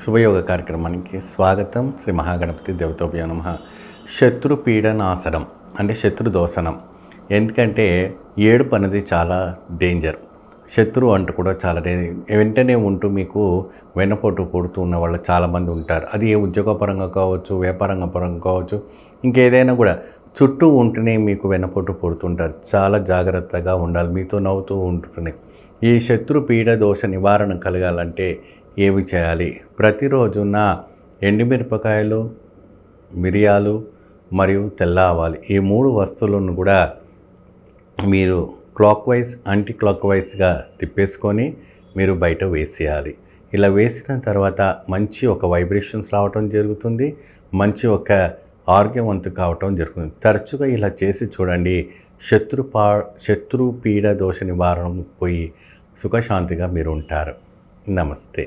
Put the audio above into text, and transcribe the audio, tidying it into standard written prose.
శుభయోగ కార్యక్రమానికి స్వాగతం. శ్రీ మహాగణపతి దేవతోభ్యో నమః. శత్రు పీడనాశనం అంటే శత్రు దోషణం. ఎందుకంటే ఏడుపు అనేది చాలా డేంజర్. శత్రువు అంటూ కూడా చాలా వెంటనే ఉంటూ మీకు వెన్నపోటు పొడుతూ ఉన్న వాళ్ళు చాలామంది ఉంటారు. అది ఉద్యోగపరంగా కావచ్చు, వ్యాపారంగా పరంగా కావచ్చు, ఇంకేదైనా కూడా చుట్టూ ఉంటూనే మీకు వెన్నపోటు పొడుతుంటారు. చాలా జాగ్రత్తగా ఉండాలి. మీతో నవ్వుతూ ఉంటూనే ఈ శత్రు పీడ దోష నివారణ కలగాలంటే ఏమి చేయాలి? ప్రతిరోజున ఎండుమిరపకాయలు, మిరియాలు మరియు తెల్ల ఆవాలు ఈ 3 వస్తువులను కూడా మీరు క్లాక్ వైజ్ యాంటీ క్లాక్ వైజ్గా తిప్పేసుకొని మీరు బయట వేసేయాలి. ఇలా వేసిన తర్వాత మంచి ఒక వైబ్రేషన్స్ రావటం జరుగుతుంది. మంచి ఒక ఆరోగ్యవంతం కావటం జరుగుతుంది. తరచుగా ఇలా చేసి చూడండి. శత్రు పీడ దోష నివారణ పోయి సుఖశాంతిగా మీరు ఉంటారు. నమస్తే.